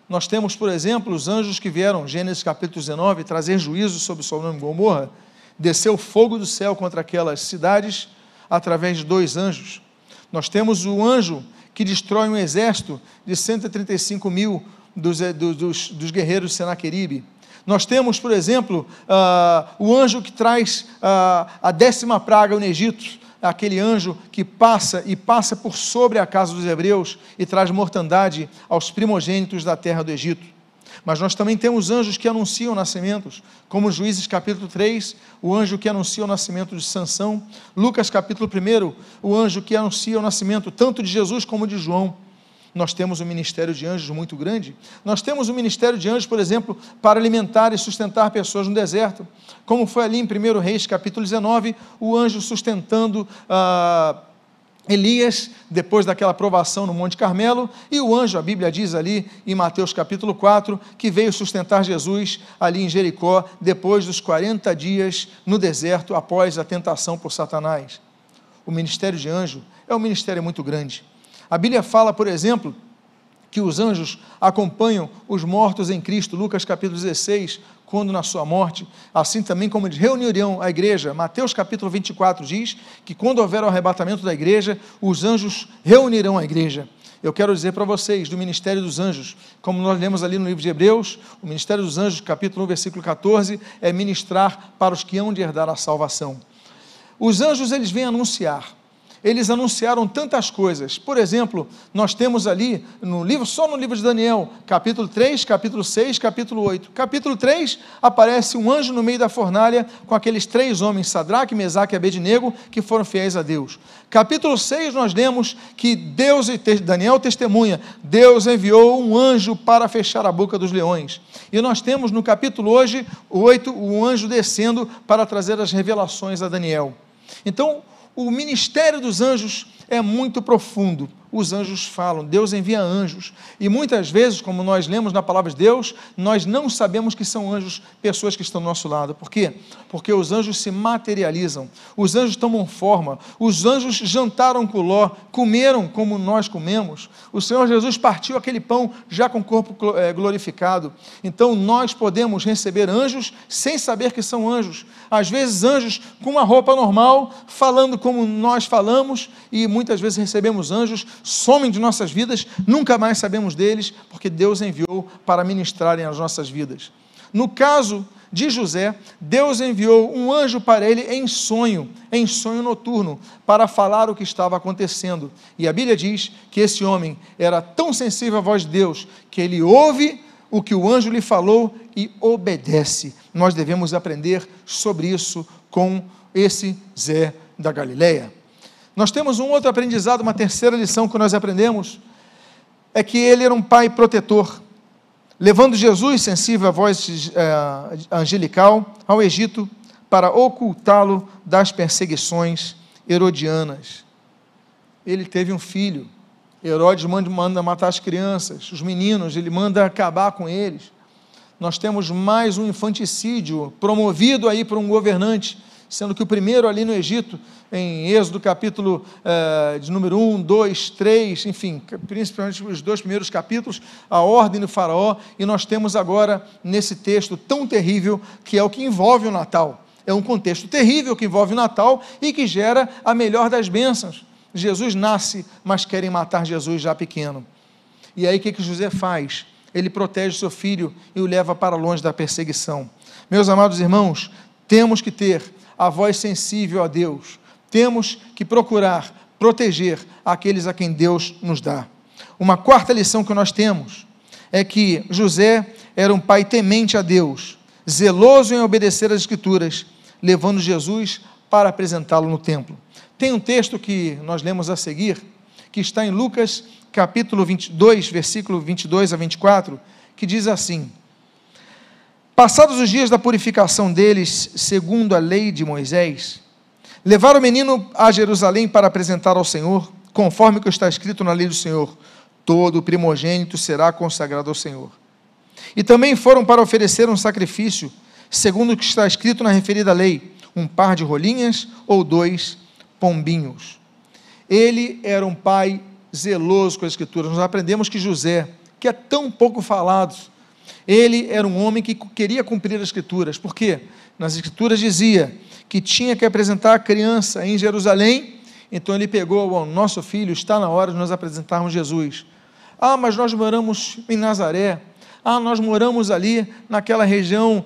Nós temos, por exemplo, os anjos que vieram, Gênesis capítulo 19, trazer juízo sobre Sodoma e Gomorra, desceu fogo do céu contra aquelas cidades através de 2 anjos. Nós temos o anjo que destrói um exército de 135 mil dos guerreiros de Senaqueribe. Nós temos, por exemplo, o anjo que traz a 10ª praga no Egito, aquele anjo que passa por sobre a casa dos hebreus e traz mortandade aos primogênitos da terra do Egito. Mas nós também temos anjos que anunciam nascimentos, como Juízes capítulo 3, o anjo que anuncia o nascimento de Sansão, Lucas capítulo 1, o anjo que anuncia o nascimento tanto de Jesus como de João. Nós temos um ministério de anjos muito grande. Nós temos um ministério de anjos, por exemplo, para alimentar e sustentar pessoas no deserto, como foi ali em 1 Reis, capítulo 19, o anjo sustentando Elias, depois daquela provação no Monte Carmelo, e o anjo, a Bíblia diz ali em Mateus capítulo 4, que veio sustentar Jesus ali em Jericó, depois dos 40 dias no deserto, após a tentação por Satanás. O ministério de anjo é um ministério muito grande. A Bíblia fala, por exemplo, que os anjos acompanham os mortos em Cristo, Lucas capítulo 16, quando na sua morte, assim também como eles reunirão a igreja. Mateus capítulo 24 diz que quando houver o arrebatamento da igreja, os anjos reunirão a igreja. Eu quero dizer para vocês, do ministério dos anjos, como nós lemos ali no livro de Hebreus, o ministério dos anjos, capítulo 1, versículo 14, é ministrar para os que hão de herdar a salvação. Os anjos, eles vêm anunciar. Eles anunciaram tantas coisas. Por exemplo, nós temos ali, só no livro de Daniel, capítulo 3, capítulo 6, capítulo 8. Capítulo 3, aparece um anjo no meio da fornalha, com aqueles 3 homens, Sadraque, Mesaque e Abednego, que foram fiéis a Deus. Capítulo 6, nós lemos que Daniel testemunha, Deus enviou um anjo para fechar a boca dos leões. E nós temos no capítulo 8, o anjo descendo para trazer as revelações a Daniel. Então, o ministério dos anjos é muito profundo. Os anjos falam, Deus envia anjos, e muitas vezes, como nós lemos na palavra de Deus, nós não sabemos que são anjos, pessoas que estão do nosso lado. Por quê? Porque os anjos se materializam, os anjos tomam forma, os anjos jantaram com Ló, comeram como nós comemos, o Senhor Jesus partiu aquele pão já com o corpo glorificado. Então nós podemos receber anjos sem saber que são anjos, às vezes anjos com uma roupa normal, falando como nós falamos, e muitas vezes recebemos anjos, somem de nossas vidas, nunca mais sabemos deles, porque Deus enviou para ministrarem as nossas vidas. No caso de José, Deus enviou um anjo para ele em sonho noturno, para falar o que estava acontecendo. E a Bíblia diz que esse homem era tão sensível à voz de Deus, que ele ouve o que o anjo lhe falou e obedece. Nós devemos aprender sobre isso com esse Zé da Galileia. Nós temos um outro aprendizado, uma terceira lição que nós aprendemos, é que ele era um pai protetor, levando Jesus, sensível à voz angelical, ao Egito, para ocultá-lo das perseguições herodianas. Ele teve um filho, Herodes manda matar as crianças, os meninos, ele manda acabar com eles. Nós temos mais um infanticídio, promovido aí por um governante, sendo que o primeiro ali no Egito, em Êxodo capítulo de número 1, 2, 3, enfim, principalmente os 2 primeiros capítulos, a ordem do faraó, e nós temos agora nesse texto tão terrível, que é o que envolve o Natal. É um contexto terrível que envolve o Natal e que gera a melhor das bênçãos. Jesus nasce, mas querem matar Jesus já pequeno. E aí o que José faz? Ele protege seu filho e o leva para longe da perseguição. Meus amados irmãos, temos que ter a voz sensível a Deus, temos que procurar proteger aqueles a quem Deus nos dá. Uma quarta lição que nós temos é que José era um pai temente a Deus, zeloso em obedecer às Escrituras, levando Jesus para apresentá-lo no templo. Tem um texto que nós lemos a seguir, que está em Lucas, capítulo 22, versículo 22 a 24, que diz assim: passados os dias da purificação deles, segundo a lei de Moisés, levaram o menino a Jerusalém para apresentar ao Senhor, conforme que está escrito na lei do Senhor: todo primogênito será consagrado ao Senhor. E também foram para oferecer um sacrifício, segundo o que está escrito na referida lei, um par de rolinhas ou 2 pombinhos. Ele era um pai zeloso com a Escritura. Nós aprendemos que José, que é tão pouco falado, ele era um homem que queria cumprir as Escrituras. Por quê? Nas Escrituras dizia que tinha que apresentar a criança em Jerusalém. Então ele pegou: o nosso filho, está na hora de nós apresentarmos Jesus. Ah, mas nós moramos em Nazaré. Ah, nós moramos ali naquela região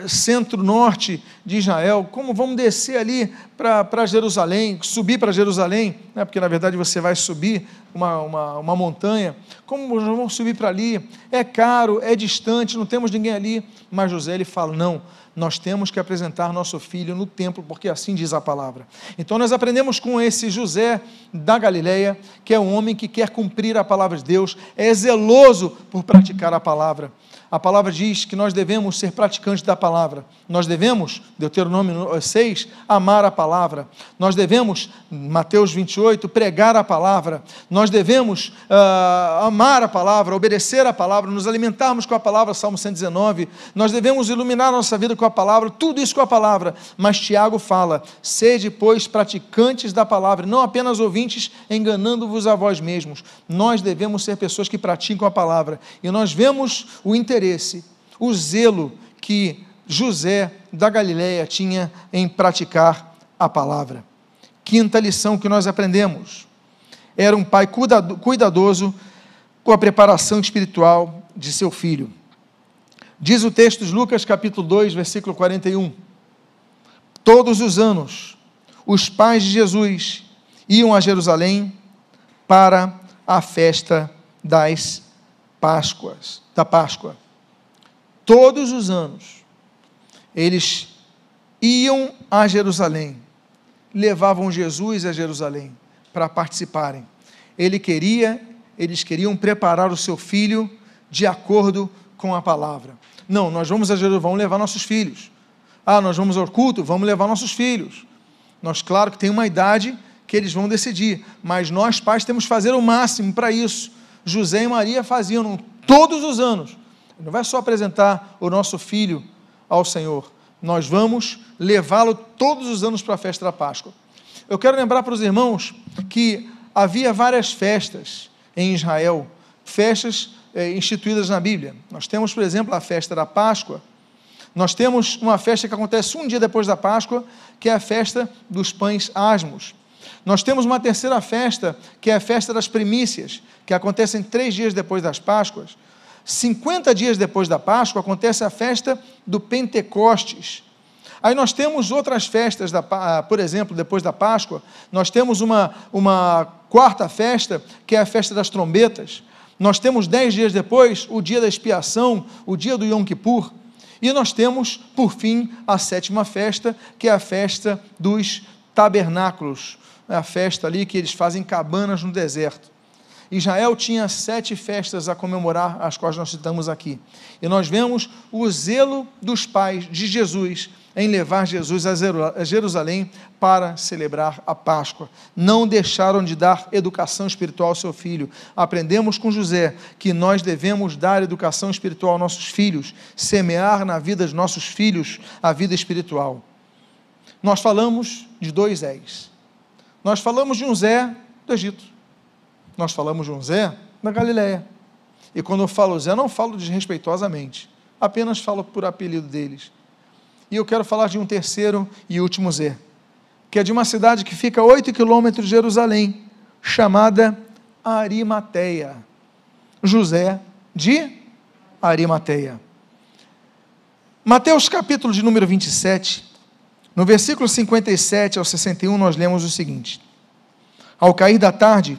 centro-norte de Israel. Como vamos descer ali para Jerusalém, subir para Jerusalém? Né? Porque na verdade você vai subir uma montanha. Como nós vamos subir para ali? É caro, é distante, não temos ninguém ali. Mas José, ele fala: não, nós temos que apresentar nosso filho no templo, porque assim diz a palavra. Então nós aprendemos com esse José da Galileia, que é um homem que quer cumprir a palavra de Deus, é zeloso por praticar a palavra. A palavra diz que nós devemos ser praticantes da palavra. Nós devemos, Deuteronômio 6, amar a palavra. Nós devemos, Mateus 28, pregar a palavra. Nós devemos amar a palavra, obedecer a palavra, nos alimentarmos com a palavra, Salmo 119. Nós devemos iluminar a nossa vida com a palavra, tudo isso com a palavra. Mas Tiago fala: sede, pois, praticantes da palavra, não apenas ouvintes, enganando-vos a vós mesmos. Nós devemos ser pessoas que praticam a palavra. E nós vemos o interesse, o zelo que José da Galileia tinha em praticar a palavra. Quinta lição que nós aprendemos: era um pai cuidadoso com a preparação espiritual de seu filho. Diz o texto de Lucas capítulo 2, versículo 41, todos os anos os pais de Jesus iam a Jerusalém para a festa da Páscoa. Todos os anos eles iam a Jerusalém, levavam Jesus a Jerusalém para participarem. Eles queriam preparar o seu filho de acordo com a palavra. Não, nós vamos a Jerusalém, vamos levar nossos filhos. Ah, nós vamos ao culto, vamos levar nossos filhos. Nós, claro que tem uma idade que eles vão decidir, mas nós pais temos que fazer o máximo para isso. José e Maria faziam todos os anos. Não vai só apresentar o nosso filho ao Senhor, nós vamos levá-lo todos os anos para a festa da Páscoa. Eu quero lembrar para os irmãos que havia várias festas em Israel, festas instituídas na Bíblia. Nós temos, por exemplo, a festa da Páscoa. Nós temos uma festa que acontece um dia depois da Páscoa, que é a festa dos pães asmos. Nós temos uma terceira festa, que é a festa das primícias, que acontece 3 dias depois das Páscoas. 50 dias depois da Páscoa acontece a festa do Pentecostes. Aí nós temos outras festas, por exemplo, depois da Páscoa, nós temos uma quarta festa, que é a festa das trombetas. Nós temos 10 dias depois, o dia da expiação, o dia do Yom Kippur. E nós temos, por fim, a 7ª festa, que é a festa dos tabernáculos. É a festa ali que eles fazem cabanas no deserto. Israel tinha 7 festas a comemorar, as quais nós citamos aqui. E nós vemos o zelo dos pais de Jesus em levar Jesus a Jerusalém para celebrar a Páscoa. Não deixaram de dar educação espiritual ao seu filho. Aprendemos com José que nós devemos dar educação espiritual aos nossos filhos, semear na vida dos nossos filhos a vida espiritual. Nós falamos de 2 Zés. Nós falamos de um Zé do Egito. Nós falamos de um Zé da Galileia. E quando eu falo Zé, não falo desrespeitosamente, apenas falo por apelido deles. E eu quero falar de um terceiro e último Zé, que é de uma cidade que fica a 8 quilômetros de Jerusalém, chamada Arimateia. José de Arimateia. Mateus capítulo de número 27, no versículo 57 ao 61, nós lemos o seguinte: ao cair da tarde,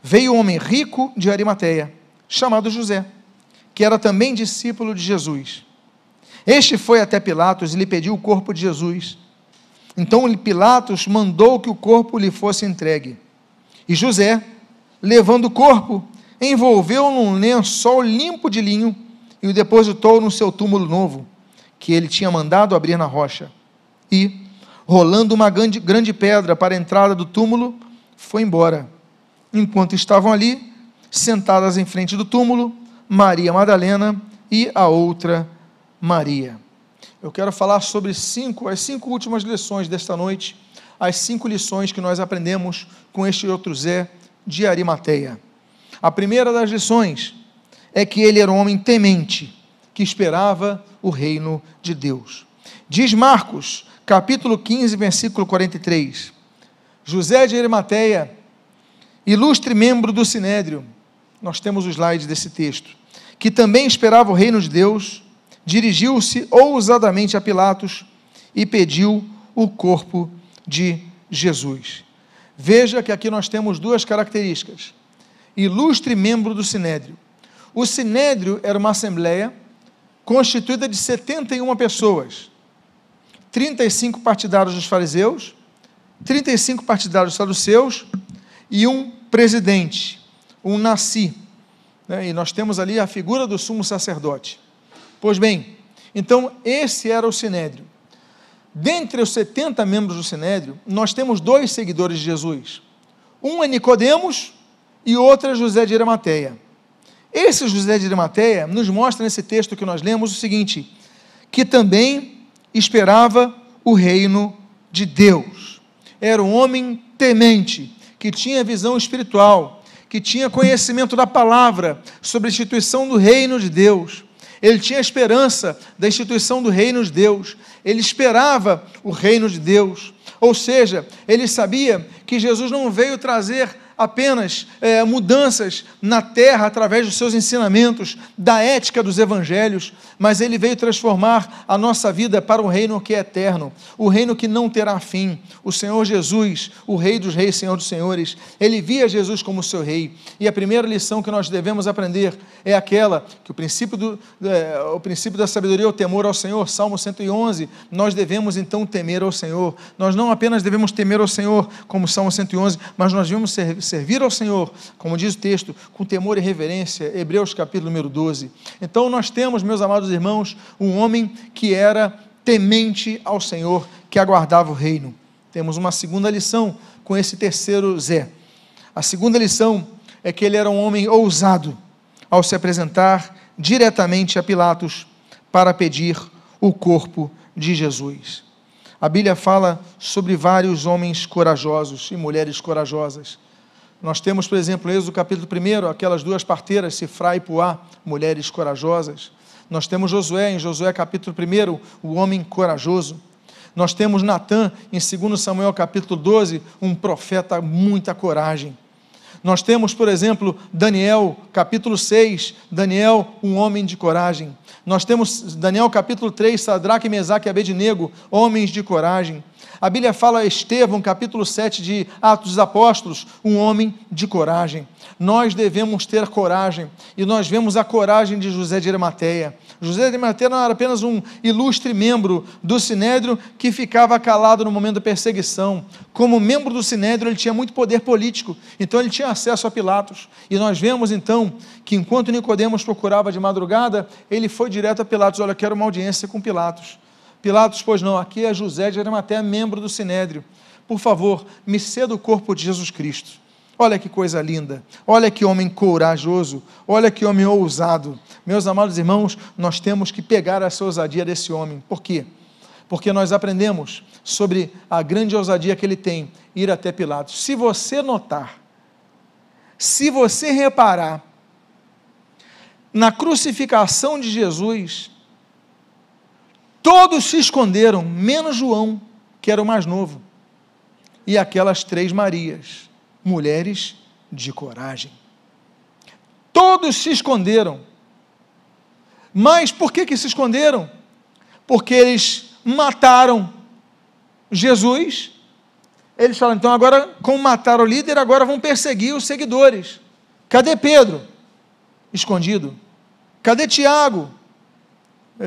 veio um homem rico de Arimateia, chamado José, que era também discípulo de Jesus. Este foi até Pilatos e lhe pediu o corpo de Jesus. Então Pilatos mandou que o corpo lhe fosse entregue. E José, levando o corpo, envolveu-o num lençol limpo de linho e o depositou no seu túmulo novo, que ele tinha mandado abrir na rocha. E, rolando uma grande pedra para a entrada do túmulo, foi embora. Enquanto estavam ali, sentadas em frente do túmulo, Maria Madalena e a outra Maria. Eu quero falar sobre as 5 últimas lições desta noite, as 5 lições que nós aprendemos com este outro Zé de Arimateia. A primeira das lições é que ele era um homem temente, que esperava o reino de Deus. Diz Marcos, capítulo 15, versículo 43, José de Arimateia, ilustre membro do Sinédrio, nós temos o slide desse texto, que também esperava o reino de Deus, dirigiu-se ousadamente a Pilatos e pediu o corpo de Jesus. Veja que aqui nós temos 2 características. Ilustre membro do Sinédrio. O Sinédrio era uma assembleia constituída de 71 pessoas, 35 partidários dos fariseus, 35 partidários dos saduceus e um presidente, um nasci, né? E nós temos ali a figura do sumo sacerdote. Pois bem, então esse era o Sinédrio. Dentre os 70 membros do Sinédrio, nós temos 2 seguidores de Jesus. Um é Nicodemos e outro é José de Arimateia. Esse José de Arimateia nos mostra nesse texto que nós lemos o seguinte, que também esperava o reino de Deus. Era um homem temente, que tinha visão espiritual, que tinha conhecimento da palavra sobre a instituição do reino de Deus. Ele tinha esperança da instituição do reino de Deus, ele esperava o reino de Deus, ou seja, ele sabia que Jesus não veio trazer apenas mudanças na terra através dos seus ensinamentos, da ética dos evangelhos, mas ele veio transformar a nossa vida para um reino que é eterno, o reino que não terá fim. O Senhor Jesus, o Rei dos Reis, Senhor dos Senhores, ele via Jesus como seu Rei, e a primeira lição que nós devemos aprender é aquela, que o princípio da sabedoria é o temor ao Senhor, Salmo 111, nós devemos então temer ao Senhor, nós não apenas devemos temer ao Senhor, como Salmo 111, mas nós devemos servir ao Senhor, como diz o texto, com temor e reverência, Hebreus capítulo número 12. Então nós temos, meus amados irmãos, um homem que era temente ao Senhor, que aguardava o reino. Temos uma segunda lição com esse terceiro Zé. A segunda lição é que ele era um homem ousado ao se apresentar diretamente a Pilatos para pedir o corpo de Jesus. A Bíblia fala sobre vários homens corajosos e mulheres corajosas. Nós temos, por exemplo, em Êxodo capítulo 1, aquelas 2 parteiras, Sifrá e Puá, mulheres corajosas. Nós temos Josué, em Josué capítulo 1, o homem corajoso. Nós temos Natã, em 2 Samuel capítulo 12, um profeta muita coragem. Nós temos, por exemplo, Daniel, capítulo 6, Daniel, um homem de coragem. Nós temos Daniel, capítulo 3, Sadraque, Mesaque e Abednego, homens de coragem. A Bíblia fala Estevão, capítulo 7 de Atos dos Apóstolos, um homem de coragem. Nós devemos ter coragem, e nós vemos a coragem de José de Arimateia. José de Arimateia não era apenas um ilustre membro do Sinédrio que ficava calado no momento da perseguição. Como membro do Sinédrio, ele tinha muito poder político, então ele tinha acesso a Pilatos. E nós vemos então que enquanto Nicodemos procurava de madrugada, ele foi direto a Pilatos, olha, eu quero uma audiência com Pilatos. Pilatos, pois não, aqui é José de Arimateia, membro do Sinédrio. Por favor, me ceda o corpo de Jesus Cristo. Olha que coisa linda, olha que homem corajoso, olha que homem ousado. Meus amados irmãos, nós temos que pegar essa ousadia desse homem. Por quê? Porque nós aprendemos sobre a grande ousadia que ele tem, ir até Pilatos. Se você notar, se você reparar, na crucificação de Jesus, todos se esconderam, menos João, que era o mais novo, e aquelas 3 Marias, mulheres de coragem. Todos se esconderam. Mas por que se esconderam? Porque eles mataram Jesus. Eles falaram, então agora, como mataram o líder, agora vão perseguir os seguidores. Cadê Pedro? Escondido. Cadê Tiago?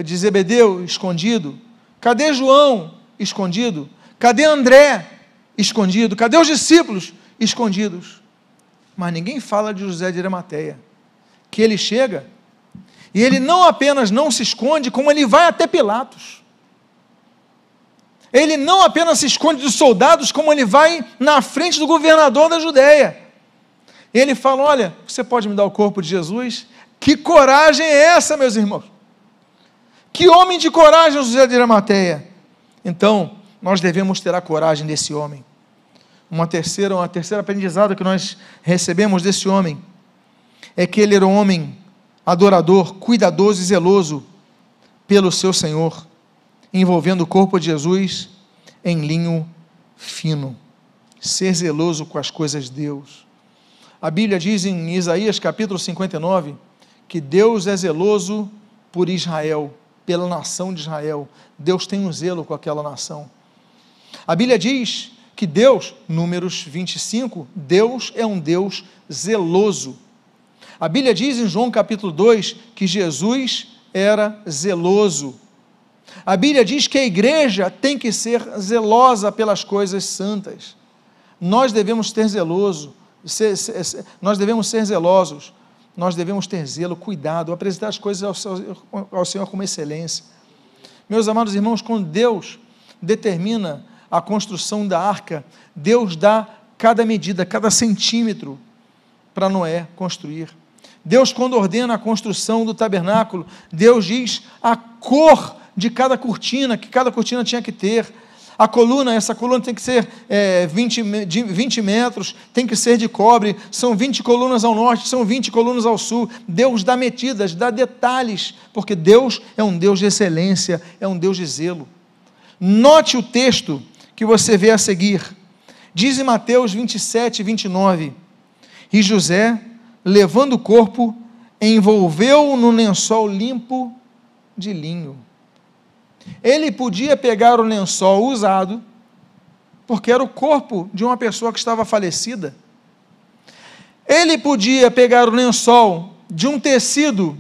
De Zebedeu? Escondido. Cadê João? Escondido. Cadê André? Escondido. Cadê os discípulos? Escondidos. Mas ninguém fala de José de Arimateia, que ele chega, e ele não apenas não se esconde, como ele vai até Pilatos. Ele não apenas se esconde dos soldados, como ele vai na frente do governador da Judéia. Ele fala: olha, você pode me dar o corpo de Jesus? Que coragem é essa, meus irmãos? Que homem de coragem, José de Arimateia. Então, nós devemos ter a coragem desse homem. Uma terceira aprendizado que nós recebemos desse homem é que ele era um homem adorador, cuidadoso e zeloso pelo seu Senhor, envolvendo o corpo de Jesus em linho fino. Ser zeloso com as coisas de Deus. A Bíblia diz em Isaías capítulo 59, que Deus é zeloso por Israel, pela nação de Israel. Deus tem um zelo com aquela nação. A Bíblia diz que Deus, Números 25, Deus é um Deus zeloso. A Bíblia diz em João capítulo 2, que Jesus era zeloso. A Bíblia diz que a igreja tem que ser zelosa pelas coisas santas. Nós devemos ter zeloso, nós devemos ser zelosos, nós devemos ter zelo, cuidado, apresentar as coisas ao Senhor com excelência. Meus amados irmãos, quando Deus determina a construção da arca, Deus dá cada medida, cada centímetro para Noé construir. Deus, quando ordena a construção do tabernáculo, Deus diz a cor de cada cortina, que cada cortina tinha que ter. A coluna, essa coluna tem que ser 20 metros, tem que ser de cobre, são 20 colunas ao norte, são 20 colunas ao sul. Deus dá medidas, dá detalhes, porque Deus é um Deus de excelência, é um Deus de zelo. Note o texto que você vê a seguir. Diz em Mateus 27, 29, e José, levando o corpo, envolveu-o no lençol limpo de linho. Ele podia pegar o lençol usado, porque era o corpo de uma pessoa que estava falecida. Ele podia pegar o lençol de um tecido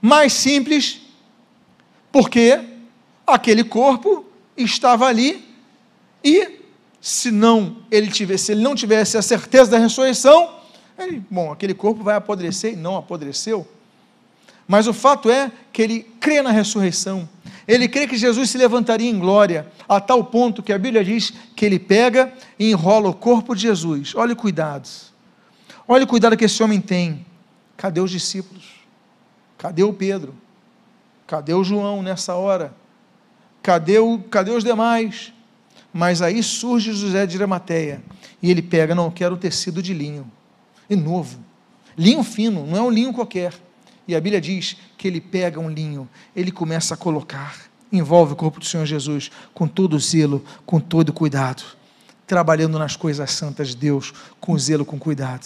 mais simples, porque aquele corpo estava ali, e se ele não tivesse a certeza da ressurreição, aquele corpo vai apodrecer, e não apodreceu. Mas o fato é que ele crê na ressurreição, ele crê que Jesus se levantaria em glória, a tal ponto que a Bíblia diz que ele pega e enrola o corpo de Jesus. Olha o cuidado que esse homem tem. Cadê os discípulos? Cadê o Pedro? Cadê o João nessa hora? Cadê os demais? Mas aí surge José de Arimateia, e ele pega: não, eu quero tecido de linho, e novo, linho fino, não é um linho qualquer. E a Bíblia diz que ele pega um linho, ele começa a colocar, envolve o corpo do Senhor Jesus, com todo o zelo, com todo o cuidado, trabalhando nas coisas santas de Deus, com zelo, com cuidado.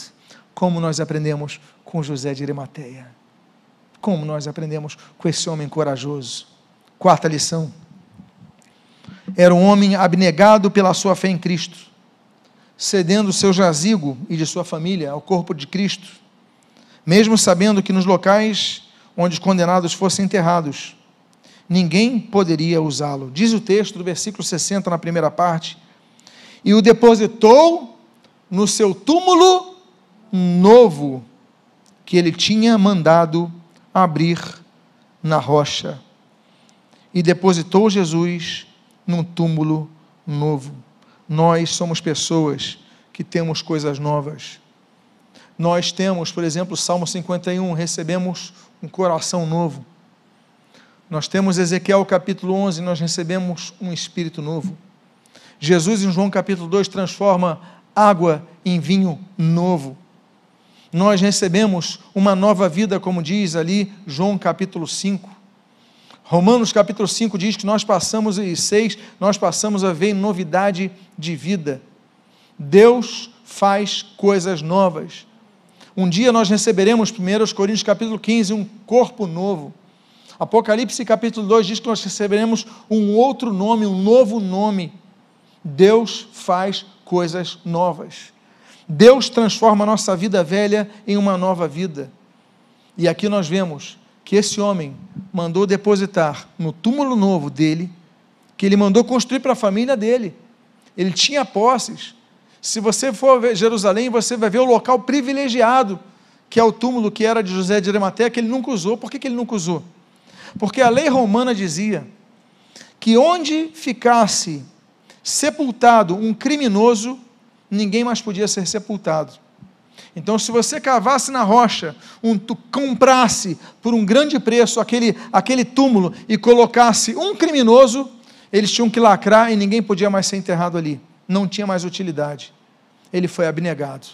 Como nós aprendemos com José de Arimateia, como nós aprendemos com esse homem corajoso. Quarta lição: era um homem abnegado pela sua fé em Cristo, cedendo o seu jazigo e de sua família ao corpo de Cristo, mesmo sabendo que nos locais onde os condenados fossem enterrados, ninguém poderia usá-lo. Diz o texto do versículo 60, na primeira parte: e o depositou no seu túmulo novo, que ele tinha mandado abrir na rocha. E depositou Jesus num túmulo novo. Nós somos pessoas que temos coisas novas. Nós temos, por exemplo, o Salmo 51, recebemos um coração novo. Nós temos Ezequiel capítulo 11, nós recebemos um espírito novo. Jesus, em João capítulo 2, transforma água em vinho novo. Nós recebemos uma nova vida, como diz ali João capítulo 5. Romanos capítulo 5 diz que nós passamos a ver novidade de vida. Deus faz coisas novas. Um dia nós receberemos, 1 Coríntios capítulo 15, um corpo novo. Apocalipse capítulo 2 diz que nós receberemos um outro nome, um novo nome. Deus faz coisas novas. Deus transforma a nossa vida velha em uma nova vida. E aqui nós vemos que esse homem mandou depositar no túmulo novo dele, que ele mandou construir para a família dele. ele tinha posses. Se você for ver Jerusalém, você vai ver o local privilegiado, que é o túmulo que era de José de Arimateia, que ele nunca usou. Por que ele nunca usou? Porque a lei romana dizia que onde ficasse sepultado um criminoso, ninguém mais podia ser sepultado. Então, se você cavasse na rocha, comprasse por um grande preço aquele túmulo e colocasse um criminoso, eles tinham que lacrar e ninguém podia mais ser enterrado ali. Não tinha mais utilidade. Ele foi abnegado.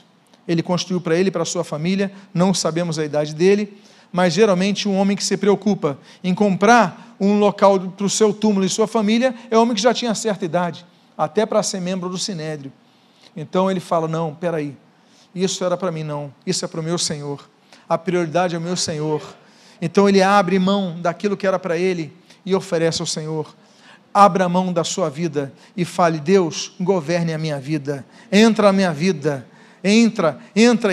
Ele construiu para ele e para a sua família, não sabemos a idade dele, mas geralmente um homem que se preocupa em comprar um local para o seu túmulo e sua família, é um homem que já tinha certa idade, até para ser membro do Sinédrio. Então ele fala, não, peraí, isso era para mim não, isso é para o meu Senhor, a prioridade é o meu Senhor. Então ele abre mão daquilo que era para ele e oferece ao Senhor. Abra mão da sua vida e fale, Deus, governe a minha vida, entra na minha vida, entra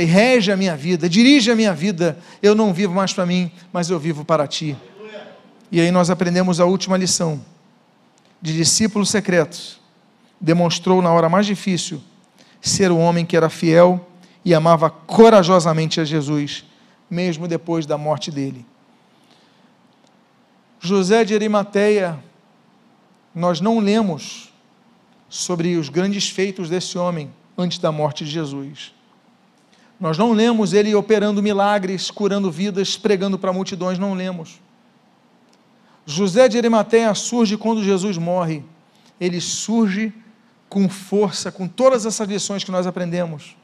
e rege a minha vida, dirige a minha vida. Eu não vivo mais para mim, mas eu vivo para ti. E aí nós aprendemos a última lição. De discípulo secreto, demonstrou na hora mais difícil ser um homem que era fiel e amava corajosamente a Jesus, mesmo depois da morte dele. José de Arimateia, nós não lemos sobre os grandes feitos desse homem antes da morte de Jesus. Nós não lemos ele operando milagres, curando vidas, pregando para multidões, não lemos. José de Arimateia surge quando Jesus morre. Ele surge com força, com todas essas lições que nós aprendemos.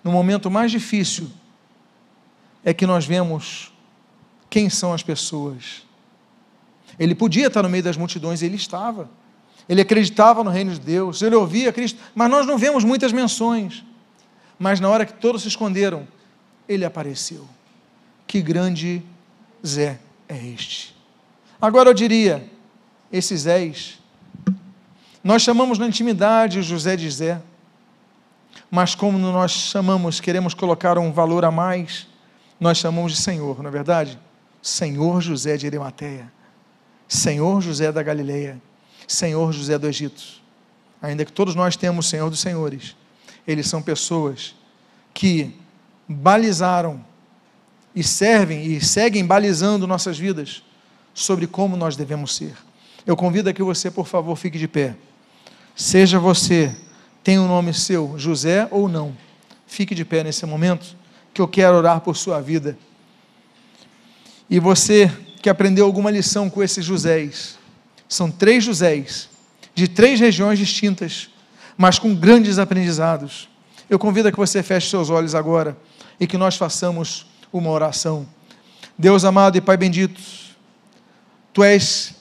No momento mais difícil é que nós vemos quem são as pessoas. Ele podia estar no meio das multidões, ele estava. Ele acreditava no reino de Deus, ele ouvia Cristo, mas nós não vemos muitas menções. Mas na hora que todos se esconderam, ele apareceu. Que grande Zé é este? Agora eu diria, esses Zés, nós chamamos na intimidade José de Zé, mas como nós chamamos, queremos colocar um valor a mais, nós chamamos de Senhor, não é verdade? Senhor José de Arimateia, Senhor José da Galileia, Senhor José do Egito. Ainda que todos nós temos Senhor dos Senhores, eles são pessoas que balizaram e servem e seguem balizando nossas vidas sobre como nós devemos ser. Eu convido a que você, por favor, fique de pé. Seja você, tem um nome seu, José ou não, fique de pé nesse momento, que eu quero orar por sua vida. E você que aprendeu alguma lição com esses Josés, são 3 Josés, de 3 regiões distintas, mas com grandes aprendizados. Eu convido a que você feche seus olhos agora, e que nós façamos uma oração. Deus amado e Pai bendito, Tu és